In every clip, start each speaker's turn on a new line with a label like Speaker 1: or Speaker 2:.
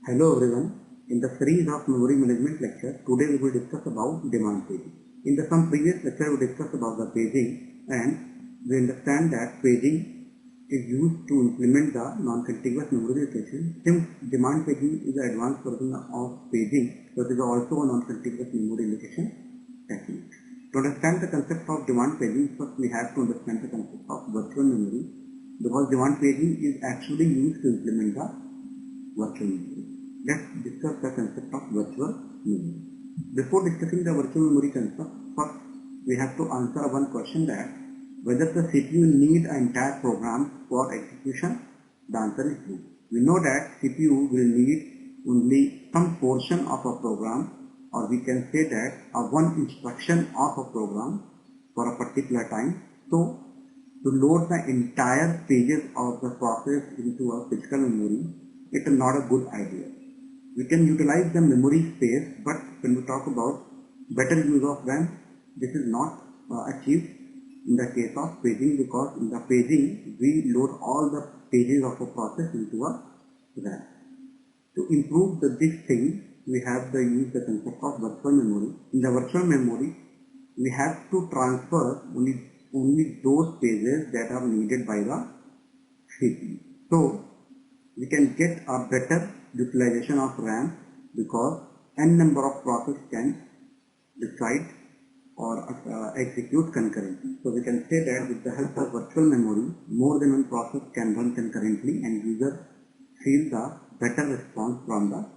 Speaker 1: Hello everyone. In the series of memory management lecture, today we will discuss about demand paging. In some previous lecture we discussed about the paging, and we understand that paging is used to implement the non-contiguous memory location. Since demand paging is an advanced version of paging, so it is also a non-contiguous memory location technique. To understand the concept of demand paging, first we have to understand the concept of virtual memory, because demand paging is actually used to implement the virtual memory. Let's discuss the concept of virtual memory. Before discussing the virtual memory concept, first we have to answer one question, that whether the CPU need an entire program for execution. The answer is no. We know that CPU will need only some portion of a program, or we can say that one instruction of a program for a particular time. So to load the entire pages of the process into a physical memory, it is not a good idea. We can utilize the memory space, but when we talk about better use of RAM, this is not achieved in the case of paging, because in the paging we load all the pages of a process into a RAM. To improve this thing, we have use the concept of virtual memory. In the virtual memory, we have to transfer only those pages that are needed by the CPU. So we can get a better utilization of RAM, because n number of processes can decide or execute concurrently. So we can say that with the help of virtual memory, more than one process can run concurrently, and user feel the better response from the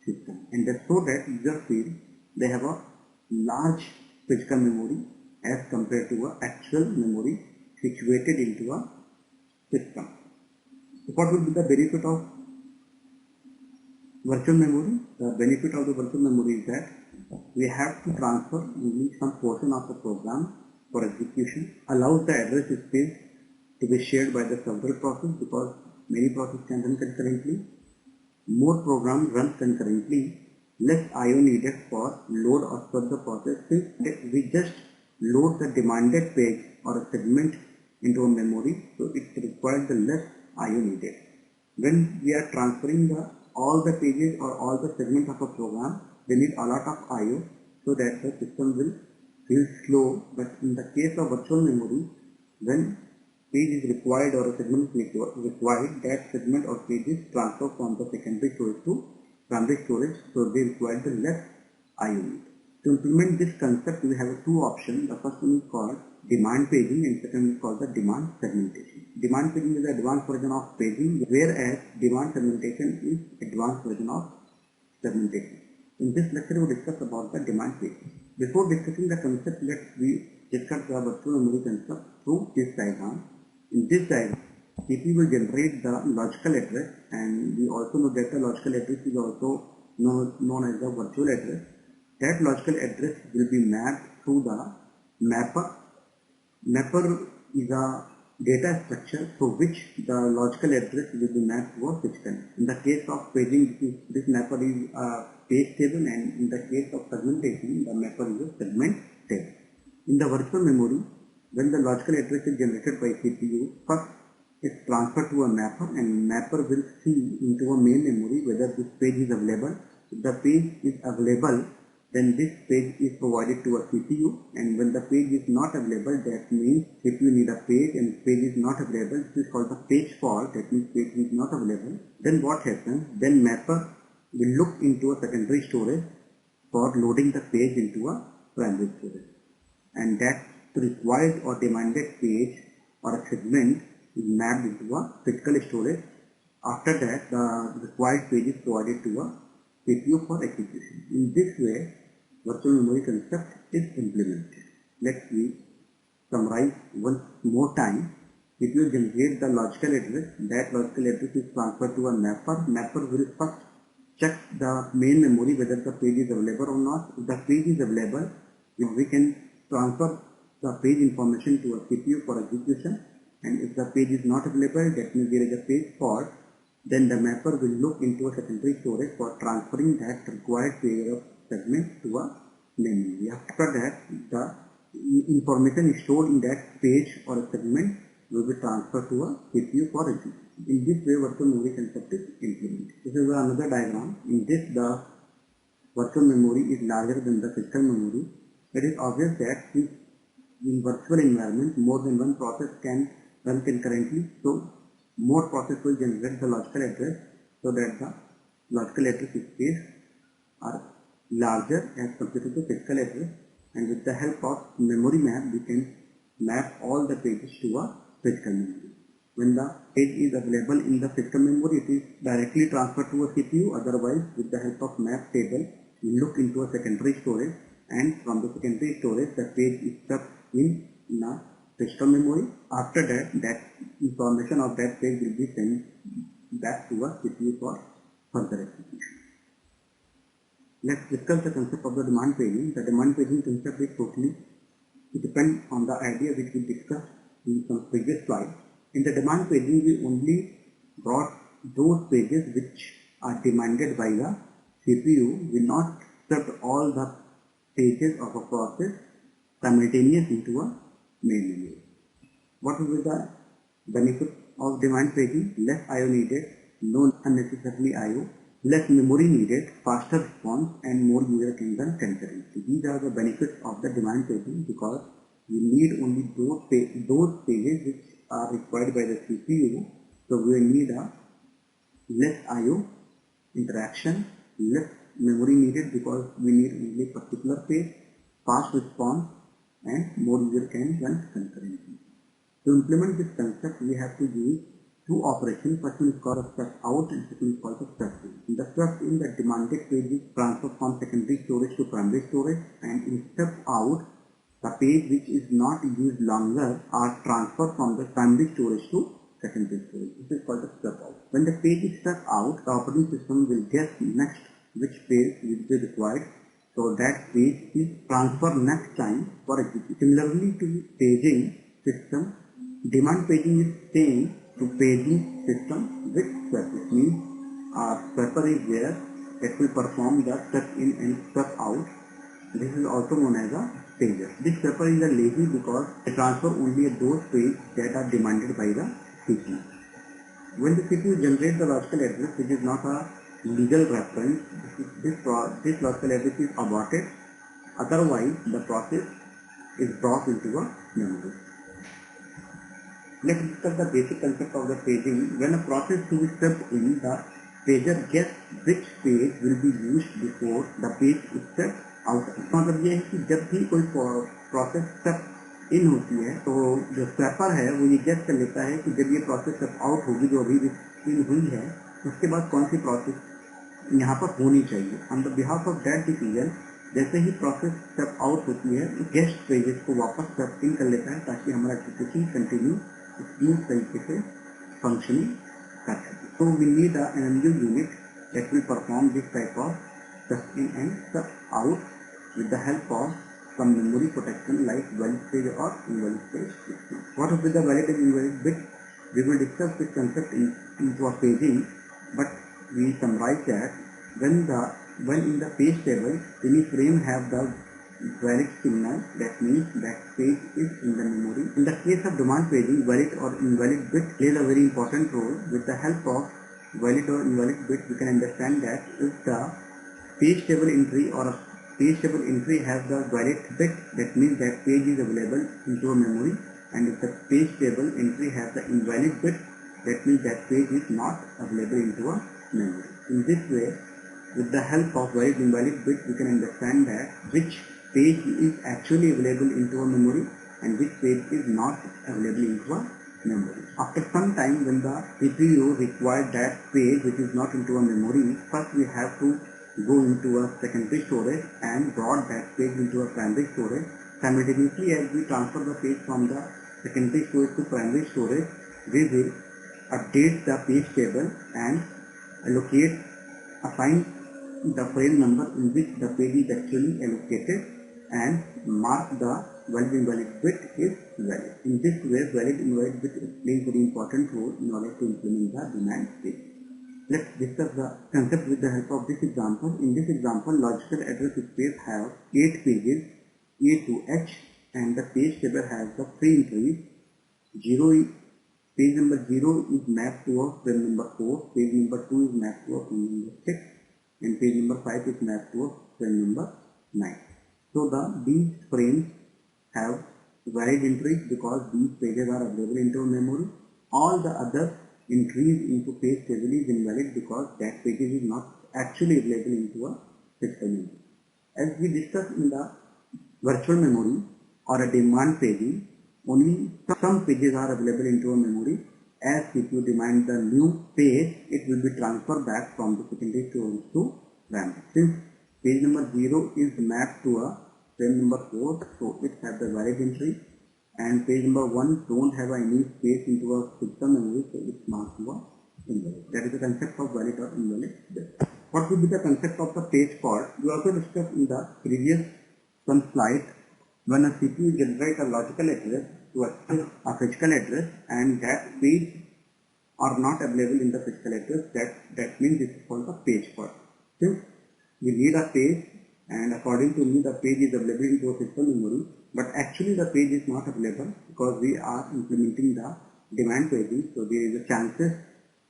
Speaker 1: system. And that's so that user feel they have a large physical memory as compared to a actual memory situated into a system. So what will be the benefit of virtual memory? The benefit of the virtual memory is that we have to transfer only some portion of the program for execution, allows the address space to be shared by the several processes, because many processes can run concurrently. More programs run concurrently, less I/O needed for load or serve the process. Since we just load the demanded page or a segment into a memory, so it requires the less I/O needed. When we are transferring all the pages or all the segments of a program, they need a lot of I/O, so that the system will feel slow. But in the case of virtual memory, when page is required or a segment is required, that segment or page is transferred from the secondary storage to primary storage, so they require the less I/O need. To implement this concept, we have two options. The first one is called demand paging, and second is called the demand segmentation. Demand paging is the advanced version of paging, whereas demand segmentation is advanced version of segmentation. In this lecture, we discuss about the demand paging. Before discussing the concept, let's discuss the virtual memory concept through this diagram. In this diagram, CPU will generate the logical address, and we also know that the logical address is also known as the virtual address. That logical address will be mapped through the mapper. Mapper is a data structure through which the logical address will be mapped to a physical. In the case of paging, this mapper is a page table, and in the case of segmentation, the mapper is a segment table. In the virtual memory, when the logical address is generated by CPU, first it's transferred to a mapper, and mapper will see into a main memory whether this page is available. If the page is available, then this page is provided to a CPU, and when the page is not available, that means CPU need a page and page is not available. This is called the page fault, that means page is not available. Then what happens? Then mapper will look into a secondary storage for loading the page into a primary storage, and that required or demanded page or a segment is mapped into a physical storage. After that, the required page is provided to a CPU for execution. In this way, virtual memory concept is implemented. Let's summarize once more time. If you generate the logical address, that logical address is transferred to a mapper. Mapper will first check the main memory whether the page is available or not. If the page is available, we can transfer the page information to a CPU for execution. And if the page is not available, that means there is a page fault. Then the mapper will look into a secondary storage for transferring that required page of segment to a memory. After that, the information is stored in that page or a segment will be transferred to a CPU for execution. In this way, virtual memory concept is implemented. This is another diagram. In this, the virtual memory is larger than the physical memory. It is obvious that in virtual environment, more than one process can run concurrently. So, more processes will generate the logical address so that the logical address space are larger as compared to the physical address. And with the help of memory map, we can map all the pages to a physical memory. When the page is available in the physical memory, it is directly transferred to a CPU. Otherwise, with the help of map table, we look into a secondary storage, and from the secondary storage, the page is stuck in a physical memory. After that information of that page will be sent back to a CPU for further execution. Let's discuss the concept of the demand paging. The demand paging concept is totally depends on the idea which we discussed in some previous slides. In the demand paging, we only brought those pages which are demanded by the CPU. We not served all the pages of a process simultaneous into a main memory. What will be the benefit of demand paging? Less I/O needed, no unnecessarily I/O, less memory needed, faster response, and more user can run concurrently. These are the benefits of the demand paging, because we need only those pages which are required by the CPU. So we need a less I/O interaction, less memory needed because we need only particular page, fast response, and more user can run concurrently. To implement this concept, we have to use two operations. First one is called a step out and second is called a step in. In the step in, the demanded page is transferred from secondary storage to primary storage, and in step out, the page which is not used longer are transferred from the primary storage to secondary storage. This is called a step out. When the page is step out, the operating system will guess next which page will be required, so that page is transferred next time for execution. Similarly to paging system, demand paging is same to paging system with step. It means a stepper is there that will perform the step in and step out. This is also known as a pager. This stepper is a lazy because it transfers only those pages that are demanded by the CPU. When the CPU generates the logical address, which is not a legal reference, this logical address is aborted. Otherwise, the process is brought into a memory. Let's discuss the basic concept of the paging. When a process to be stepped in, the pager guesses which page will be used before the page is stepped out. इसका मतलब ये है कि जब भी कोई process step in होती है, तो जो स्टेपर है वो ये गेस कर लेता है कि जब ये प्रोसेस स्टेप आउट होगी, जो अभी इन हुई है, उसके बाद कौन सी प्रोसेस यहाँ पर होनी चाहिए. On the behalf of that decision, जैसे ही प्रोसेस स्टेप आउट होती है, गेस्ट पेजेस को वापस स्टेप इन कर लेता है ताकि हमारा एप्लीकेशन कंटिन्यू स्मूथ तरीके से फंक्शनिंग कर सके. So we need a NMU unit that will perform this type of step in and step out with the help of some memory protection like valid stage or invalid stage. What will be the valid and invalid bit? We will discuss this concept into a paging, but we summarize that when in the page table, any frame have the valid signal, that means that page is in the memory. In the case of demand paging, valid or invalid bit plays a very important role. With the help of valid or invalid bit, we can understand that if the page table entry or a page table entry has the valid bit, that means that page is available into a memory, and if the page table entry has the invalid bit, that means that page is not available into a memory. In this way, with the help of valid and invalid bit, we can understand that which page is actually available into a memory and which page is not available into a memory. After some time, when the CPU requires that page which is not into a memory, first we have to go into a secondary storage and brought that page into a primary storage. Simultaneously, as we transfer the page from the secondary storage to primary storage, we will update the page table and assign the frame number in which the page is actually allocated and mark the valid invalid bit is valid. In this way, valid invalid bit plays very important role in order to implement the demand page. Let's discuss the concept with the help of this example. In this example, logical address space have 8 pages A to H, and the page table has the 3 entries page number 0 is mapped to a frame number 4, page number 2 is mapped to a frame number 6, and page number 5 is mapped to a frame number 9. So these frames have valid entries because these pages are available into memory. All the other entries into page table is invalid because that page is not actually available into a physical memory. As we discussed in the virtual memory or a demand paging, only some pages are available into a memory. As if you demand the new page, it will be transferred back from the secondary storage to RAM. Since page number 0 is mapped to a frame number 4, so it has the valid entry, and page number 1 don't have any space into a physical memory, so it's marked to a invalid. That is the concept of valid or invalid. What would be the concept of the page fault? We also discussed in the previous slide. When a CPU generates a logical address to access a physical address and that page are not available in the physical address, that means this is called the page fault. Since we need a page, and according to me the page is available into a physical memory, but actually the page is not available because we are implementing the demand paging, so there is a chances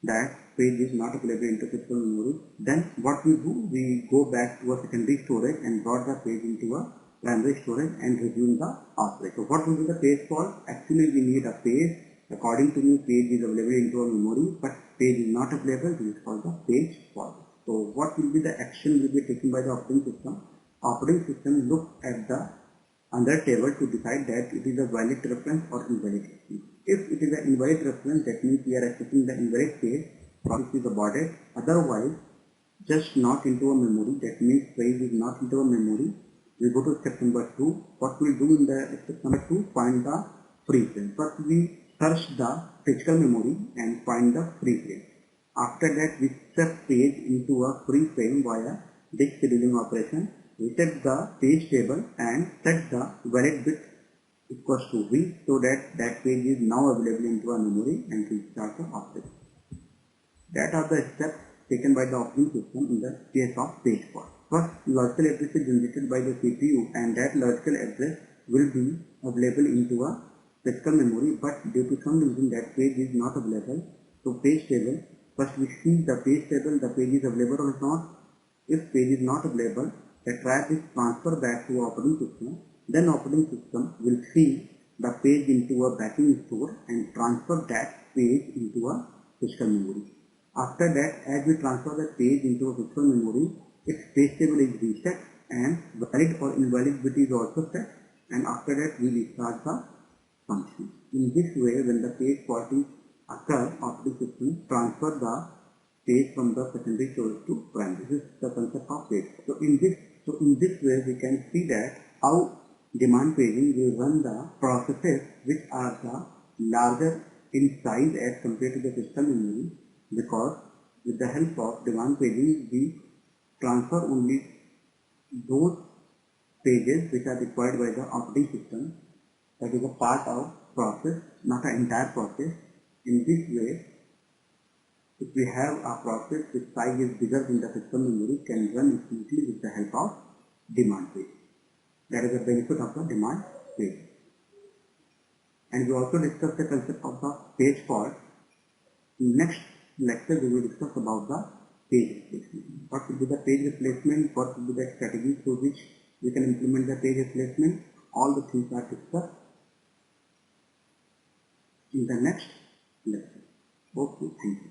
Speaker 1: that page is not available into physical memory. Then what we do, we go back to a secondary storage and brought the page into a primary storage and resume the operation. So what will be the page fault? Actually we need a page. According to me, page is available into a memory, but page is not available. This is called the page fault. So what will be the action will be taken by the operating system? Operating system looks at the under table to decide that it is a valid reference or invalid reference. If it is an invalid reference, that means we are accessing the invalid page, process is aborted. Otherwise, just not into a memory, that means page is not into a memory. We go to step number 2. What we do in the step number 2? Find the free frame. First we search the physical memory and find the free frame. After that we set page into a free frame via disk scheduling operation. We set the page table and set the valid bit equals to V, so that page is now available into a memory and restart the operation. That are the steps taken by the operating system in the case of page fault. First, logical address is generated by the CPU and that logical address will be available into a physical memory, but due to some reason that page is not available. So page table, first we see the page table, the page is available or not. If page is not available, the track is transferred back to operating system. Then operating system will see the page into a backing store and transfer that page into a physical memory. After that, as we transfer the page into a physical memory, its page table is reset and valid or invalid bit is also set, and after that we restart the function. In this way, when the page fault occurs, operating system transfer the page from the secondary storage to primary. This is the concept of page. So in this way, we can see that how demand paging will run the processes which are the larger in size as compared to the physical memory, because with the help of demand paging we transfer only those pages which are required by the operating system. That is a part of process, not an entire process. In this way, if we have a process which size is bigger than the physical memory, can run smoothly with the help of demand paging. That is the benefit of the demand paging. And we also discussed the concept of the page fault. Next lecture we will discuss about the page replacement. What will be the page replacement? What will be the strategy through which we can implement the page replacement? All the things are discussed in the next lecture. Okay, thank you.